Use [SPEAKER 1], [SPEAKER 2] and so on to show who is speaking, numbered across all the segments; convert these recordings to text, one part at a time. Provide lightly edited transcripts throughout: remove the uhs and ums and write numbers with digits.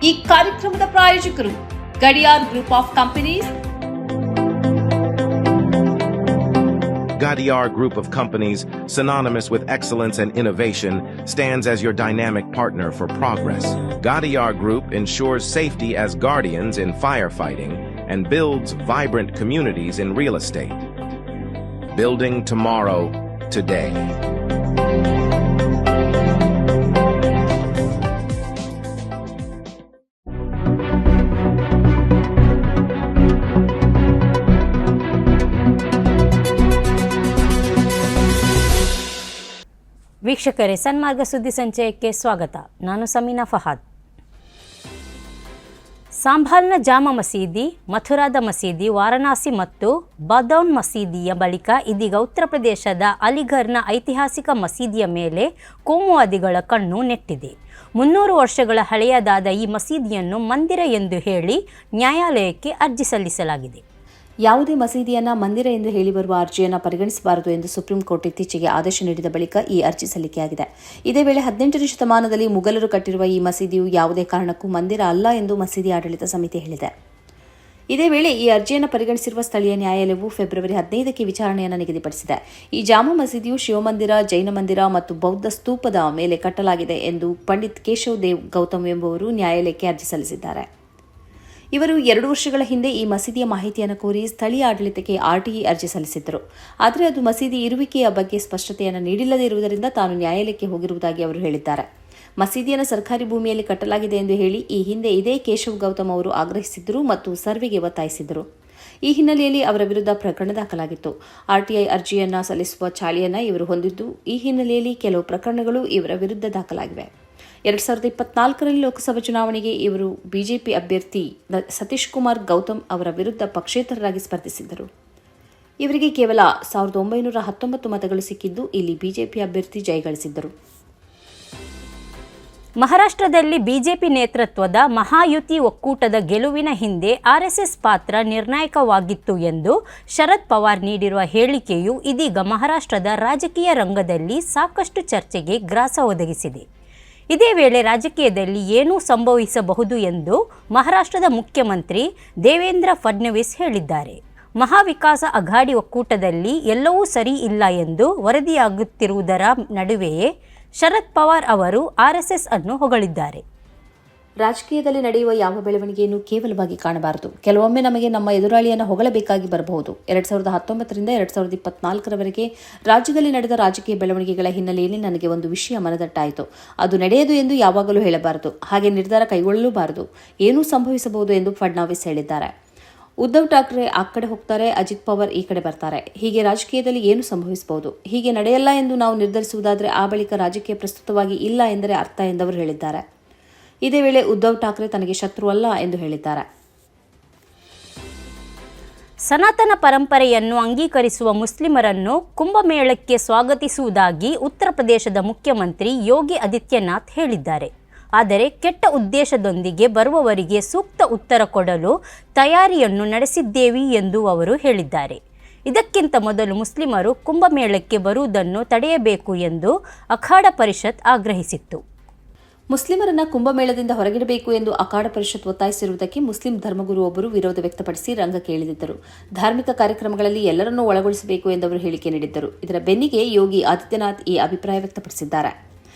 [SPEAKER 1] ಈ ಕಾರ್ಯಕ್ರಮದ ಪ್ರಾಯೋಜಕರು Gadiyar group of companies.
[SPEAKER 2] Gadiar Group of Companies, synonymous with excellence and innovation, stands as your dynamic partner for progress. Gadiar Group ensures safety as guardians in firefighting and builds vibrant communities in real estate. Building tomorrow, today.
[SPEAKER 3] ವೀಕ್ಷಕರೇ, ಸನ್ಮಾರ್ಗ ಸುದ್ದಿ ಸಂಚಯಕ್ಕೆ ಸ್ವಾಗತ. ನಾನು Samina Fahad. ಸಾಂಭಾಲ್ನ Jama Masjid, ಮಥುರಾದ ಮಸೀದಿ, ವಾರಣಾಸಿ ಮತ್ತು ಬದೌನ್ ಮಸೀದಿಯ ಬಳಿಕ ಇದೀಗ ಉತ್ತರ ಪ್ರದೇಶದ ಅಲಿಘರ್ನ ಐತಿಹಾಸಿಕ ಮಸೀದಿಯ ಮೇಲೆ ಕೋಮುವಾದಿಗಳ ಕಣ್ಣು ನೆಟ್ಟಿದೆ. 300 ವರ್ಷಗಳ ಹಳೆಯದಾದ ಈ ಮಸೀದಿಯನ್ನು ಮಂದಿರ ಎಂದು ಹೇಳಿ ನ್ಯಾಯಾಲಯಕ್ಕೆ ಅರ್ಜಿ ಸಲ್ಲಿಸಲಾಗಿದೆ.
[SPEAKER 4] ಯಾವುದೇ ಮಸೀದಿಯನ್ನು ಮಂದಿರ ಎಂದು ಹೇಳಿ ಬರುವ ಅರ್ಜಿಯನ್ನು ಪರಿಗಣಿಸಬಾರದು ಎಂದು ಸುಪ್ರೀಂ ಕೋರ್ಟ್ ಇತ್ತೀಚೆಗೆ ಆದೇಶ ನೀಡಿದ ಬಳಿಕ ಈ ಅರ್ಜಿ ಸಲ್ಲಿಕೆಯಾಗಿದೆ. ಇದೇ ವೇಳೆ 18ನೇ ಶತಮಾನದಲ್ಲಿ ಮುಘಲರು ಕಟ್ಟಿರುವ ಈ ಮಸೀದಿಯು ಯಾವುದೇ ಕಾರಣಕ್ಕೂ ಮಂದಿರ ಅಲ್ಲ ಎಂದು ಮಸೀದಿ ಆಡಳಿತ ಸಮಿತಿ ಹೇಳಿದೆ. ಇದೇ ವೇಳೆ ಈ ಅರ್ಜಿಯನ್ನು ಪರಿಗಣಿಸಿರುವ ಸ್ಥಳೀಯ ನ್ಯಾಯಾಲಯವು ಫೆಬ್ರವರಿ 15ಕ್ಕೆ ವಿಚಾರಣೆಯನ್ನು ನಿಗದಿಪಡಿಸಿದೆ. ಈ ಜಾಮಾ ಮಸೀದಿಯು ಶಿವಮಂದಿರ, ಜೈನ ಮಂದಿರ ಮತ್ತು ಬೌದ್ಧ ಸ್ತೂಪದ ಮೇಲೆ ಕಟ್ಟಲಾಗಿದೆ ಎಂದು ಪಂಡಿತ್ ಕೇಶವ್ ದೇವ್ ಗೌತಮ್ ಎಂಬುವರು ನ್ಯಾಯಾಲಯಕ್ಕೆ ಅರ್ಜಿ ಸಲ್ಲಿಸಿದ್ದಾರೆ. ಇವರು 2 ವರ್ಷಗಳ ಹಿಂದೆ ಈ ಮಸೀದಿಯ ಮಾಹಿತಿಯನ್ನು ಕೋರಿ ಸ್ಥಳೀಯ ಆಡಳಿತಕ್ಕೆ ಆರ್ಟಿಇ ಅರ್ಜಿ ಸಲ್ಲಿಸಿದ್ದರು. ಆದರೆ ಅದು ಮಸೀದಿ ಇರುವಿಕೆಯ ಬಗ್ಗೆ ಸ್ಪಷ್ಟತೆಯನ್ನು ನೀಡಿಲ್ಲದೇ ಇರುವುದರಿಂದ ತಾನು ನ್ಯಾಯಾಲಯಕ್ಕೆ ಹೋಗಿರುವುದಾಗಿ ಅವರು ಹೇಳಿದ್ದಾರೆ. ಮಸೀದಿಯನ್ನು ಸರ್ಕಾರಿ ಭೂಮಿಯಲ್ಲಿ ಕಟ್ಟಲಾಗಿದೆ ಎಂದು ಹೇಳಿ ಈ ಹಿಂದೆ ಇದೇ ಕೇಶವ್ ಗೌತಮ್ ಅವರು ಆಗ್ರಹಿಸಿದ್ದರು ಮತ್ತು ಸರ್ವೆಗೆ ಒತ್ತಾಯಿಸಿದ್ದರು. ಈ ಹಿನ್ನೆಲೆಯಲ್ಲಿ ಅವರ ವಿರುದ್ಧ ಪ್ರಕರಣ ದಾಖಲಾಗಿತ್ತು. ಆರ್ಟಿಐ ಅರ್ಜಿಯನ್ನು ಸಲ್ಲಿಸುವ ಚಾಳಿಯನ್ನು ಇವರು ಹೊಂದಿದ್ದು, ಈ ಹಿನ್ನೆಲೆಯಲ್ಲಿ ಕೆಲವು ಪ್ರಕರಣಗಳು ಇವರ ವಿರುದ್ಧ ದಾಖಲಾಗಿವೆ. 2024ರಲ್ಲಿ ಲೋಕಸಭಾ ಚುನಾವಣೆಗೆ ಇವರು ಬಿಜೆಪಿ ಅಭ್ಯರ್ಥಿ ಸತೀಶ್ ಕುಮಾರ್ ಗೌತಮ್ ಅವರ ವಿರುದ್ಧ ಪಕ್ಷೇತರರಾಗಿ ಸ್ಪರ್ಧಿಸಿದ್ದರು. ಇವರಿಗೆ ಕೇವಲ 1919 ಮತಗಳು ಸಿಕ್ಕಿದ್ದು, ಇಲ್ಲಿ ಬಿಜೆಪಿ ಅಭ್ಯರ್ಥಿ ಜಯಗಳಿಸಿದ್ದರು.
[SPEAKER 3] ಮಹಾರಾಷ್ಟ್ರದಲ್ಲಿ ಬಿಜೆಪಿ ನೇತೃತ್ವದ ಮಹಾಯುತಿ ಒಕ್ಕೂಟದ ಗೆಲುವಿನ ಹಿಂದೆ ಆರ್ಎಸ್ಎಸ್ ಪಾತ್ರ ನಿರ್ಣಾಯಕವಾಗಿತ್ತು ಎಂದು ಶರದ್ ಪವಾರ್ ನೀಡಿರುವ ಹೇಳಿಕೆಯು ಇದೀಗ ಮಹಾರಾಷ್ಟ್ರದ ರಾಜಕೀಯ ರಂಗದಲ್ಲಿ ಸಾಕಷ್ಟು ಚರ್ಚೆಗೆ ಗ್ರಾಸ ಒದಗಿಸಿದೆ. ಇದೇ ವೇಳೆ ರಾಜಕೀಯದಲ್ಲಿ ಏನೂ ಸಂಭವಿಸಬಹುದು ಎಂದು ಮಹಾರಾಷ್ಟ್ರದ ಮುಖ್ಯಮಂತ್ರಿ ದೇವೇಂದ್ರ ಫಡ್ನವೀಸ್ ಹೇಳಿದ್ದಾರೆ. ಮಹಾವಿಕಾಸ ಅಘಾಡಿ ಒಕ್ಕೂಟದಲ್ಲಿ ಎಲ್ಲವೂ ಸರಿ ಇಲ್ಲ ಎಂದು ವರದಿಯಾಗುತ್ತಿರುವುದರ ನಡುವೆಯೇ ಶರದ್ ಪವಾರ್ ಅವರು ಆರ್ಎಸ್ಎಸ್ ಅನ್ನು ಹೊಗಳಿದ್ದಾರೆ.
[SPEAKER 4] ರಾಜಕೀಯದಲ್ಲಿ ನಡೆಯುವ ಯಾವ ಬೆಳವಣಿಗೆಯನ್ನು ಕೇವಲವಾಗಿ ಕಾಣಬಾರದು. ಕೆಲವೊಮ್ಮೆ ನಮಗೆ ನಮ್ಮ ಎದುರಾಳಿಯನ್ನು ಹೊಗಳಬೇಕಾಗಿ ಬರಬಹುದು. 2019ರಿಂದ 2024ರವರೆಗೆ ರಾಜ್ಯದಲ್ಲಿ ನಡೆದ ರಾಜಕೀಯ ಬೆಳವಣಿಗೆಗಳ ಹಿನ್ನೆಲೆಯಲ್ಲಿ ನನಗೆ ಒಂದು ವಿಷಯ ಮನದಟ್ಟಾಯಿತು. ಅದು ನಡೆಯದು ಎಂದು ಯಾವಾಗಲೂ ಹೇಳಬಾರದು, ಹಾಗೆ ನಿರ್ಧಾರ ಕೈಗೊಳ್ಳಲೂಬಾರದು. ಏನೂ ಸಂಭವಿಸಬಹುದು ಎಂದು ಫಡ್ನವೀಸ್ ಹೇಳಿದ್ದಾರೆ. ಉದ್ಧವ್ ಠಾಕ್ರೆ ಆ ಕಡೆ ಹೋಗ್ತಾರೆ, ಅಜಿತ್ ಪವಾರ್ ಈ ಕಡೆ ಬರ್ತಾರೆ. ಹೀಗೆ ರಾಜಕೀಯದಲ್ಲಿ ಏನು ಸಂಭವಿಸಬಹುದು. ಹೀಗೆ ನಡೆಯಲ್ಲ ಎಂದು ನಾವು ನಿರ್ಧರಿಸುವುದಾದರೆ ಆ ಬಳಿಕ ರಾಜಕೀಯ ಪ್ರಸ್ತುತವಾಗಿ ಇಲ್ಲ ಎಂದರೆ ಅರ್ಥ ಎಂದವರು ಹೇಳಿದ್ದಾರೆ. ಇದೇ ವೇಳೆ ಉದ್ಧವ್ ಠಾಕ್ರೆ ತನಗೆ ಶತ್ರು ಅಲ್ಲ ಎಂದು ಹೇಳಿದ್ದಾರೆ.
[SPEAKER 3] ಸನಾತನ ಪರಂಪರೆಯನ್ನು ಅಂಗೀಕರಿಸುವ ಮುಸ್ಲಿಮರನ್ನು ಕುಂಭಮೇಳಕ್ಕೆ ಸ್ವಾಗತಿಸುವುದಾಗಿ ಉತ್ತರ ಪ್ರದೇಶದ ಮುಖ್ಯಮಂತ್ರಿ ಯೋಗಿ ಆದಿತ್ಯನಾಥ್ ಹೇಳಿದ್ದಾರೆ. ಆದರೆ ಕೆಟ್ಟ ಉದ್ದೇಶದೊಂದಿಗೆ ಬರುವವರಿಗೆ ಸೂಕ್ತ ಉತ್ತರ ಕೊಡಲು ತಯಾರಿಯನ್ನು ನಡೆಸಿದ್ದೇವೆ ಎಂದು ಅವರು ಹೇಳಿದ್ದಾರೆ. ಇದಕ್ಕಿಂತ ಮೊದಲು ಮುಸ್ಲಿಮರು ಕುಂಭಮೇಳಕ್ಕೆ ಬರುವುದನ್ನು ತಡೆಯಬೇಕು ಎಂದು ಅಖಾಡ ಪರಿಷತ್ ಆಗ್ರಹಿಸಿತ್ತು.
[SPEAKER 4] ಮುಸ್ಲಿಮರನ್ನ ಕುಂಭಮೇಳದಿಂದ ಹೊರಗಿಡಬೇಕು ಎಂದು ಅಖಾಡ ಪರಿಷತ್ ಒತ್ತಾಯಿಸಿರುವುದಕ್ಕೆ ಮುಸ್ಲಿಂ ಧರ್ಮಗುರು ಒಬ್ಬರು ವಿರೋಧ ವ್ಯಕ್ತಪಡಿಸಿ ರಂಗಕ್ಕೆ ಇಳಿದಿದ್ದರು. ಧಾರ್ಮಿಕ ಕಾರ್ಯಕ್ರಮಗಳಲ್ಲಿ ಎಲ್ಲರನ್ನೂ ಒಳಗೊಳಿಸಬೇಕು ಎಂದವರು ಹೇಳಿಕೆ ನೀಡಿದ್ದರು. ಇದರ ಬೆನ್ನಿಗೆ ಯೋಗಿ ಆದಿತ್ಯನಾಥ್ ಈ ಅಭಿಪ್ರಾಯ ವ್ಯಕ್ತಪಡಿಸಿದ್ದಾರೆ.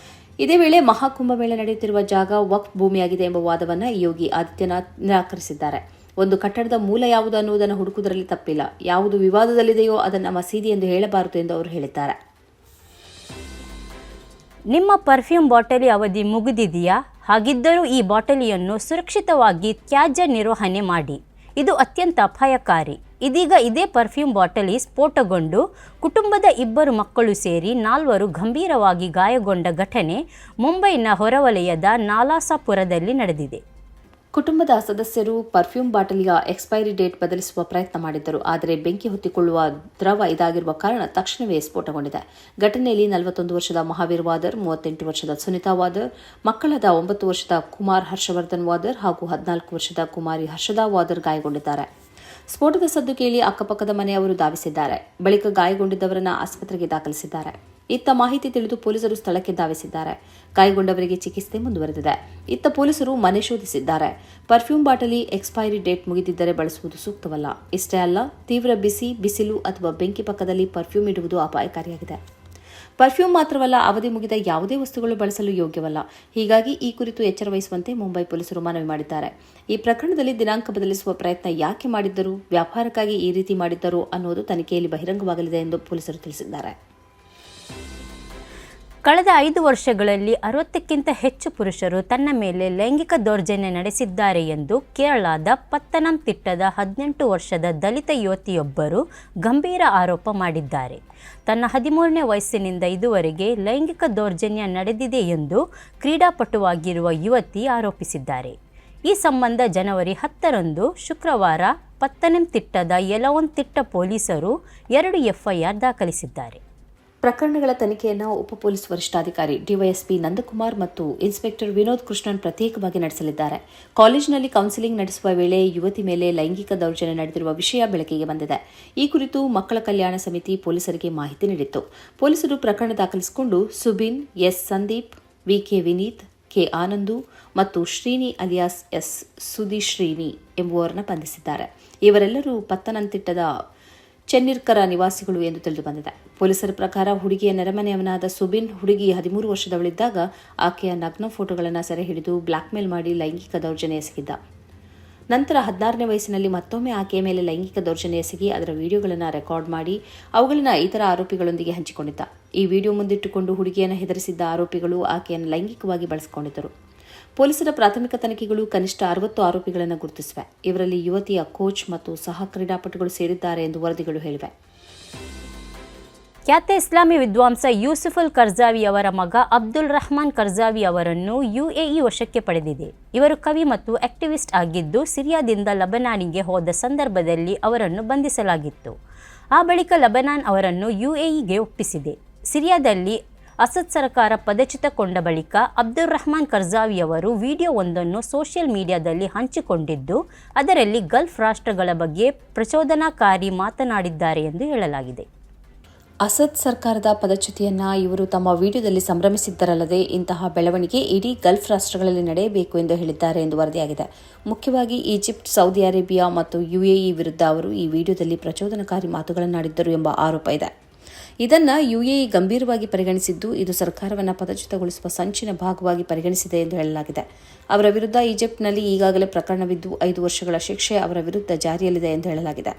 [SPEAKER 4] ಇದೇ ವೇಳೆ ಮಹಾಕುಂಭಮೇಳ ನಡೆಯುತ್ತಿರುವ ಜಾಗ ವಕ್ಫ್ ಭೂಮಿಯಾಗಿದೆ ಎಂಬ ವಾದವನ್ನು ಯೋಗಿ ಆದಿತ್ಯನಾಥ್ ನಿರಾಕರಿಸಿದ್ದಾರೆ. ಒಂದು ಕಟ್ಟಡದ ಮೂಲ ಯಾವುದು ಅನ್ನುವುದನ್ನು ಹುಡುಕುವುದರಲ್ಲಿ ತಪ್ಪಿಲ್ಲ. ಯಾವುದು ವಿವಾದದಲ್ಲಿದೆಯೋ ಅದನ್ನು ಮಸೀದಿ ಎಂದು ಹೇಳಬಾರದು ಎಂದು ಅವರು ಹೇಳಿದ್ದಾರೆ.
[SPEAKER 3] ನಿಮ್ಮ ಪರ್ಫ್ಯೂಮ್ ಬಾಟಲಿ ಅವಧಿ ಮುಗಿದಿದೆಯಾ? ಹಾಗಿದ್ದರೂ ಈ ಬಾಟಲಿಯನ್ನು ಸುರಕ್ಷಿತವಾಗಿ ತ್ಯಾಜ್ಯ ನಿರ್ವಹಣೆ ಮಾಡಿ. ಇದು ಅತ್ಯಂತ ಅಪಾಯಕಾರಿ. ಇದೀಗ ಇದೇ ಪರ್ಫ್ಯೂಮ್ ಬಾಟಲಿ ಸ್ಫೋಟಗೊಂಡು ಕುಟುಂಬದ 2 ಮಕ್ಕಳು ಸೇರಿ 4 ಗಂಭೀರವಾಗಿ ಗಾಯಗೊಂಡ ಘಟನೆ ಮುಂಬೈನ ಹೊರವಲಯದ ನಾಲಾಸಾಪುರದಲ್ಲಿ ನಡೆದಿದೆ.
[SPEAKER 4] ಕುಟುಂಬದ ಸದಸ್ಯರು ಪರ್ಫ್ಯೂಮ್ ಬಾಟಲಿಯ ಎಕ್ಸ್ಪೈರಿ ಡೇಟ್ ಬದಲಿಸುವ ಪ್ರಯತ್ನ ಮಾಡಿದ್ದರು. ಆದರೆ ಬೆಂಕಿ ಹೊತ್ತಿಕೊಳ್ಳುವ ದ್ರವ ಇದಾಗಿರುವ ಕಾರಣ ತಕ್ಷಣವೇ ಸ್ಫೋಟಗೊಂಡಿದೆ. ಘಟನೆಯಲ್ಲಿ 41 ವರ್ಷದ ಮಹಾವೀರ್ ವಾದರ್, 38 ವರ್ಷದ ಸುನಿತಾ ವಾದರ್, ಮಕ್ಕಳಾದ 9 ವರ್ಷದ ಕುಮಾರ್ ಹರ್ಷವರ್ಧನ್ ವಾದರ್ ಹಾಗೂ 14 ವರ್ಷದ ಕುಮಾರಿ ಹರ್ಷದಾ ವಾದರ್ ಗಾಯಗೊಂಡಿದ್ದಾರೆ. ಸ್ಫೋಟದ ಸದ್ದು ಕೇಳಿ ಅಕ್ಕಪಕ್ಕದ ಮನೆಯವರು ಧಾವಿಸಿದ್ದಾರೆ. ಬಳಿಕ ಗಾಯಗೊಂಡಿದ್ದವರನ್ನು ಆಸ್ಪತ್ರೆಗೆ ದಾಖಲಿಸಿದ್ದಾರೆ. ಇತ್ತ ಮಾಹಿತಿ ತಿಳಿದು ಪೊಲೀಸರು ಸ್ಥಳಕ್ಕೆ ಧಾವಿಸಿದ್ದಾರೆ. ಗಾಯಗೊಂಡವರಿಗೆ ಚಿಕಿತ್ಸೆ ಮುಂದುವರೆದಿದೆ. ಇತ್ತ ಪೊಲೀಸರು ಮನೆ ಶೋಧಿಸಿದ್ದಾರೆ. ಪರ್ಫ್ಯೂಮ್ ಬಾಟಲಿ ಎಕ್ಸ್ಪೈರಿ ಡೇಟ್ ಮುಗಿದಿದ್ದರೆ ಬಳಸುವುದು ಸೂಕ್ತವಲ್ಲ. ಇಷ್ಟೇ ಅಲ್ಲ, ತೀವ್ರ ಬಿಸಿಲು ಅಥವಾ ಬೆಂಕಿ ಪಕ್ಕದಲ್ಲಿ ಪರ್ಫ್ಯೂಮ್ ಇಡುವುದು ಅಪಾಯಕಾರಿಯಾಗಿದೆ. ಪರ್ಫ್ಯೂಮ್ ಮಾತ್ರವಲ್ಲ, ಅವಧಿ ಮುಗಿದ ಯಾವುದೇ ವಸ್ತುಗಳು ಬಳಸಲು ಯೋಗ್ಯವಲ್ಲ. ಹೀಗಾಗಿ ಈ ಕುರಿತು ಎಚ್ಚರ ವಹಿಸುವಂತೆ ಮುಂಬೈ ಪೊಲೀಸರು ಮನವಿ ಮಾಡಿದ್ದಾರೆ. ಈ ಪ್ರಕರಣದಲ್ಲಿ ದಿನಾಂಕ ಬದಲಿಸುವ ಪ್ರಯತ್ನ ಯಾಕೆ ಮಾಡಿದ್ದರು, ವ್ಯಾಪಾರಕ್ಕಾಗಿ ಈ ರೀತಿ ಮಾಡಿದ್ದರು ಅನ್ನೋದು ತನಿಖೆಯಲ್ಲಿ ಬಹಿರಂಗವಾಗಲಿದೆ ಎಂದು ಪೊಲೀಸರು ತಿಳಿಸಿದ್ದಾರೆ.
[SPEAKER 3] ಕಳೆದ 5 ವರ್ಷಗಳಲ್ಲಿ 60ಕ್ಕಿಂತ ಹೆಚ್ಚು ಪುರುಷರು ತನ್ನ ಮೇಲೆ ಲೈಂಗಿಕ ದೌರ್ಜನ್ಯ ನಡೆಸಿದ್ದಾರೆ ಎಂದು ಕೇರಳದ ಪತ್ತನಂತಿಟ್ಟದ 18 ವರ್ಷದ ದಲಿತ ಯುವತಿಯೊಬ್ಬರು ಗಂಭೀರ ಆರೋಪ ಮಾಡಿದ್ದಾರೆ. ತನ್ನ 13ನೇ ವಯಸ್ಸಿನಿಂದ ಇದುವರೆಗೆ ಲೈಂಗಿಕ ದೌರ್ಜನ್ಯ ನಡೆದಿದೆ ಎಂದು ಕ್ರೀಡಾಪಟುವಾಗಿರುವ ಯುವತಿ ಆರೋಪಿಸಿದ್ದಾರೆ. ಈ ಸಂಬಂಧ ಜನವರಿ 10ರಂದು ಶುಕ್ರವಾರ ಪತ್ತನಂತಿಟ್ಟದ ಯಲವಂತಿಟ್ಟ ಪೊಲೀಸರು 2 FIR ದಾಖಲಿಸಿದ್ದಾರೆ.
[SPEAKER 4] ಪ್ರಕರಣಗಳ ತನಿಖೆಯನ್ನು ಉಪ ಪೊಲೀಸ್ ವರಿಷ್ಠಾಧಿಕಾರಿ ಡಿವೈಎಸ್ಪಿ ನಂದಕುಮಾರ್ ಮತ್ತು ಇನ್ಸ್ಪೆಕ್ಟರ್ ವಿನೋದ್ ಕೃಷ್ಣನ್ ಪ್ರತ್ಯೇಕವಾಗಿ ನಡೆಸಲಿದ್ದಾರೆ. ಕಾಲೇಜಿನಲ್ಲಿ ಕೌನ್ಸಿಲಿಂಗ್ ನಡೆಸುವ ವೇಳೆ ಯುವತಿ ಮೇಲೆ ಲೈಂಗಿಕ ದೌರ್ಜನ್ಯ ನಡೆದಿರುವ ವಿಷಯ ಬೆಳಕಿಗೆ ಬಂದಿದೆ. ಈ ಕುರಿತು ಮಕ್ಕಳ ಕಲ್ಯಾಣ ಸಮಿತಿ ಪೊಲೀಸರಿಗೆ ಮಾಹಿತಿ ನೀಡಿತ್ತು. ಪೊಲೀಸರು ಪ್ರಕರಣ ದಾಖಲಿಸಿಕೊಂಡು ಸುಬಿನ್, ಎಸ್ ಸಂದೀಪ್, ವಿಕೆ ವಿನೀತ್, ಕೆ ಆನಂದು ಮತ್ತು ಶ್ರೀನಿ ಅಲಿಯಾಸ್ ಎಸ್ ಸುಧಿಶ್ರೀನಿ ಎಂಬುವರನ್ನು ಬಂಧಿಸಿದ್ದಾರೆ. ಇವರೆಲ್ಲರೂ ಪತ್ತನಂತಿಟ್ಟದ ಚೆನ್ನಿರ್ಕರ ನಿವಾಸಿಗಳು ಎಂದು ತಿಳಿದು ಬಂದಿದೆ. ಪೊಲೀಸರ ಪ್ರಕಾರ ಹುಡುಗಿಯ ನೆರೆಮನೆಯವನಾದ ಸುಬಿನ್ ಹುಡುಗಿ 13 ವರ್ಷದವಳಿದ್ದಾಗ ಆಕೆಯ ನಗ್ನ ಫೋಟೋಗಳನ್ನು ಸೆರೆ ಹಿಡಿದು ಬ್ಲ್ಯಾಕ್ಮೇಲ್ ಮಾಡಿ ಲೈಂಗಿಕ ದೌರ್ಜನ್ಯ ಎಸಗಿದ್ದ. ನಂತರ 16ನೇ ವಯಸ್ಸಿನಲ್ಲಿ ಮತ್ತೊಮ್ಮೆ ಆಕೆಯ ಮೇಲೆ ಲೈಂಗಿಕ ದೌರ್ಜನ್ಯ ಎಸಗಿ ಅದರ ವಿಡಿಯೋಗಳನ್ನು ರೆಕಾರ್ಡ್ ಮಾಡಿ ಅವುಗಳನ್ನು ಇತರ ಆರೋಪಿಗಳೊಂದಿಗೆ ಹಂಚಿಕೊಂಡಿದ್ದ. ಈ ವಿಡಿಯೋ ಮುಂದಿಟ್ಟುಕೊಂಡು ಹುಡುಗಿಯನ್ನು ಹೆದರಿಸಿದ್ದ ಆರೋಪಿಗಳು ಆಕೆಯನ್ನು ಲೈಂಗಿಕವಾಗಿ ಬಳಸಿಕೊಂಡಿದ್ದರು. ಪೊಲೀಸರ ಪ್ರಾಥಮಿಕ ತನಿಖೆಗಳು ಕನಿಷ್ಠ 60 ಆರೋಪಿಗಳನ್ನು ಗುರುತಿಸಿವೆ. ಇವರಲ್ಲಿ ಯುವತಿಯ ಕೋಚ್ ಮತ್ತು ಸಹ ಕ್ರೀಡಾಪಟುಗಳು ಸೇರಿದ್ದಾರೆ ಎಂದು ವರದಿಗಳು ಹೇಳಿವೆ.
[SPEAKER 3] ಖ್ಯಾತ ಇಸ್ಲಾಮಿ ವಿದ್ವಾಂಸ ಯೂಸುಫುಲ್ ಕರ್ಜಾವಿ ಅವರ ಮಗ ಅಬ್ದುಲ್ ರಹಮಾನ್ ಕರ್ಜಾವಿ ಅವರನ್ನು UAE ವಶಕ್ಕೆ ಪಡೆದಿದೆ. ಇವರು ಕವಿ ಮತ್ತು ಆಕ್ಟಿವಿಸ್ಟ್ ಆಗಿದ್ದು, ಸಿರಿಯಾದಿಂದ ಲಬನಾನಿಗೆ ಹೋದ ಸಂದರ್ಭದಲ್ಲಿ ಅವರನ್ನು ಬಂಧಿಸಲಾಗಿತ್ತು. ಆ ಬಳಿಕ ಲಬನಾನ್ ಅವರನ್ನು UAEಗೆ ಒಪ್ಪಿಸಿದೆ. ಸಿರಿಯಾದಲ್ಲಿ ಅಸದ್ ಸರ್ಕಾರ ಪದಚ್ಯುತಗೊಂಡ ಬಳಿಕ ಅಬ್ದುಲ್ ರಹಮಾನ್ ಕರ್ಜಾವಿಯವರು ವಿಡಿಯೋವೊಂದನ್ನು ಸೋಷಿಯಲ್ ಮೀಡಿಯಾದಲ್ಲಿ ಹಂಚಿಕೊಂಡಿದ್ದು, ಅದರಲ್ಲಿ ಗಲ್ಫ್ ರಾಷ್ಟ್ರಗಳ ಬಗ್ಗೆ ಪ್ರಚೋದನಾಕಾರಿ ಮಾತನಾಡಿದ್ದಾರೆ ಎಂದು ಹೇಳಲಾಗಿದೆ.
[SPEAKER 4] ಅಸದ್ ಸರ್ಕಾರದ ಪದಚ್ಯುತಿಯನ್ನ ಇವರು ತಮ್ಮ ವಿಡಿಯೋದಲ್ಲಿ ಸಂಭ್ರಮಿಸಿದ್ದರಲ್ಲದೆ ಇಂತಹ ಬೆಳವಣಿಗೆ ಇಡೀ ಗಲ್ಫ್ ರಾಷ್ಟ್ರಗಳಲ್ಲಿ ನಡೆಯಬೇಕು ಎಂದು ಹೇಳಿದ್ದಾರೆ ಎಂದು ವರದಿಯಾಗಿದೆ. ಮುಖ್ಯವಾಗಿ ಈಜಿಪ್ಟ್, ಸೌದಿ ಅರೇಬಿಯಾ ಮತ್ತು UAE ವಿರುದ್ಧ ಅವರು ಈ ವಿಡಿಯೋದಲ್ಲಿ ಪ್ರಚೋದನಕಾರಿ ಮಾತುಗಳನ್ನಾಡಿದ್ದರು ಎಂಬ ಆರೋಪ ಇದೆ. ಇದನ್ನು UAE ಗಂಭೀರವಾಗಿ ಪರಿಗಣಿಸಿದ್ದು, ಇದು ಸರ್ಕಾರವನ್ನು ಪದಚ್ಯುತಗೊಳಿಸುವ ಸಂಚಿನ ಭಾಗವಾಗಿ ಪರಿಗಣಿಸಿದೆ ಎಂದು ಹೇಳಲಾಗಿದೆ. ಅವರ ವಿರುದ್ಧ ಈಜಿಪ್ಟ್ನಲ್ಲಿ ಈಗಾಗಲೇ ಪ್ರಕರಣವಿದ್ದು 5 ವರ್ಷಗಳ ಶಿಕ್ಷೆ ಅವರ ವಿರುದ್ಧ ಜಾರಿಯಲ್ಲಿದೆ ಎಂದು ಹೇಳಲಾಗಿದೆ.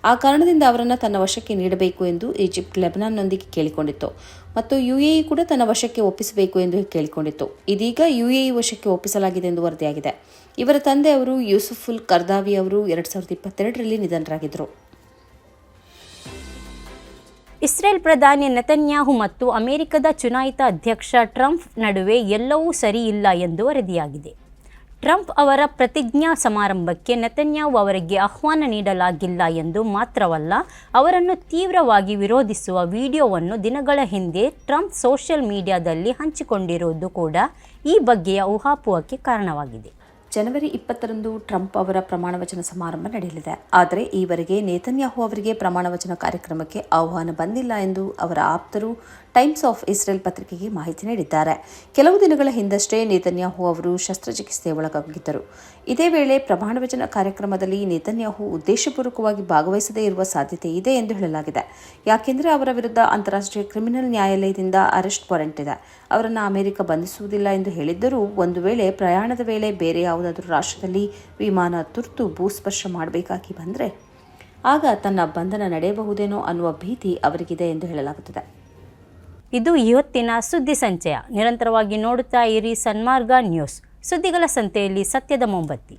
[SPEAKER 4] ಆ ಕಾರಣದಿಂದ ಅವರನ್ನು ತನ್ನ ವಶಕ್ಕೆ ನೀಡಬೇಕು ಎಂದು ಈಜಿಪ್ಟ್ ಲೆಬನಾನ್ನೊಂದಿಗೆ ಕೇಳಿಕೊಂಡಿತ್ತು ಮತ್ತು UAE ಕೂಡ ತನ್ನ ವಶಕ್ಕೆ ಒಪ್ಪಿಸಬೇಕು ಎಂದು ಕೇಳಿಕೊಂಡಿತ್ತು. ಇದೀಗ UAE ವಶಕ್ಕೆ ಒಪ್ಪಿಸಲಾಗಿದೆ ಎಂದು ವರದಿಯಾಗಿದೆ. ಇವರ ತಂದೆ ಅವರು ಯೂಸುಫುಲ್ ಕರ್ದಾವಿ ಅವರು 2022ರಲ್ಲಿ ನಿಧನರಾಗಿದ್ದರು.
[SPEAKER 3] ಇಸ್ರೇಲ್ ಪ್ರಧಾನಿ ನೆತನ್ಯಾಹು ಮತ್ತು ಅಮೆರಿಕದ ಚುನಾಯಿತ ಅಧ್ಯಕ್ಷ ಟ್ರಂಪ್ ನಡುವೆ ಎಲ್ಲವೂ ಸರಿ ಇಲ್ಲ ಎಂದು ವರದಿಯಾಗಿದೆ. ಟ್ರಂಪ್ ಅವರ ಪ್ರತಿಜ್ಞಾ ಸಮಾರಂಭಕ್ಕೆ ನೆತನ್ಯಾಹು ಅವರಿಗೆ ಆಹ್ವಾನ ನೀಡಲಾಗಿಲ್ಲ ಎಂದು ಮಾತ್ರವಲ್ಲ, ಅವರನ್ನು ತೀವ್ರವಾಗಿ ವಿರೋಧಿಸುವ ವಿಡಿಯೋವನ್ನು ದಿನಗಳ ಹಿಂದೆ ಟ್ರಂಪ್ ಸೋಷಿಯಲ್ ಮೀಡಿಯಾದಲ್ಲಿ ಹಂಚಿಕೊಂಡಿರುವುದು ಕೂಡ ಈ ಬಗ್ಗೆಯ ಊಹಾಪೋಹಕ್ಕೆ ಕಾರಣವಾಗಿದೆ.
[SPEAKER 4] ಜನವರಿ 20ರಂದು ಟ್ರಂಪ್ ಅವರ ಪ್ರಮಾಣವಚನ ಸಮಾರಂಭ ನಡೆಯಲಿದೆ. ಆದರೆ ಈವರೆಗೆ ನೇತನ್ಯಾಹು ಅವರಿಗೆ ಪ್ರಮಾಣವಚನ ಕಾರ್ಯಕ್ರಮಕ್ಕೆ ಆಹ್ವಾನ ಬಂದಿಲ್ಲ ಎಂದು ಅವರ ಆಪ್ತರು ಟೈಮ್ಸ್ ಆಫ್ ಇಸ್ರೇಲ್ ಪತ್ರಿಕೆಗೆ ಮಾಹಿತಿ ನೀಡಿದ್ದಾರೆ. ಕೆಲವು ದಿನಗಳ ಹಿಂದಷ್ಟೇ ನೇತನ್ಯಾಹು ಅವರು ಶಸ್ತ್ರಚಿಕಿತ್ಸೆಗೆ ಒಳಗಾಗಿದ್ದರು. ಇದೇ ವೇಳೆ ಪ್ರಮಾಣವಚನ ಕಾರ್ಯಕ್ರಮದಲ್ಲಿ ನೇತನ್ಯಾಹು ಉದ್ದೇಶಪೂರ್ವಕವಾಗಿ ಭಾಗವಹಿಸದೇ ಇರುವ ಸಾಧ್ಯತೆ ಇದೆ ಎಂದು ಹೇಳಲಾಗಿದೆ. ಯಾಕೆಂದರೆ ಅವರ ವಿರುದ್ಧ ಅಂತಾರಾಷ್ಟ್ರೀಯ ಕ್ರಿಮಿನಲ್ ನ್ಯಾಯಾಲಯದಿಂದ ಅರೆಸ್ಟ್ ವಾರೆಂಟ್ ಇದೆ. ಅವರನ್ನು ಅಮೆರಿಕ ಬಂಧಿಸುವುದಿಲ್ಲ ಎಂದು ಹೇಳಿದ್ದರೂ, ಒಂದು ವೇಳೆ ಪ್ರಯಾಣದ ವೇಳೆ ಬೇರೆ ಯಾವುದಾದರೂ ರಾಷ್ಟ್ರದಲ್ಲಿ ವಿಮಾನ ತುರ್ತು ಭೂಸ್ಪರ್ಶ ಮಾಡಬೇಕಾಗಿ ಬಂದರೆ ಆಗ ತನ್ನ ಬಂಧನ ನಡೆಯಬಹುದೇನೋ ಅನ್ನುವ ಭೀತಿ ಅವರಿಗಿದೆ ಎಂದು ಹೇಳಲಾಗುತ್ತದೆ.
[SPEAKER 3] ಇದು ಇವತ್ತಿನ ಸುದ್ದಿ ಸಂಚಯ. ನಿರಂತರವಾಗಿ ನೋಡುತ್ತಾ ಇರಿ ಸನ್ಮಾರ್ಗ ನ್ಯೂಸ್. ಸುದ್ದಿಗಳ ಸಂತೆಯಲ್ಲಿ ಸತ್ಯದ ಮೊಂಬತ್ತಿ.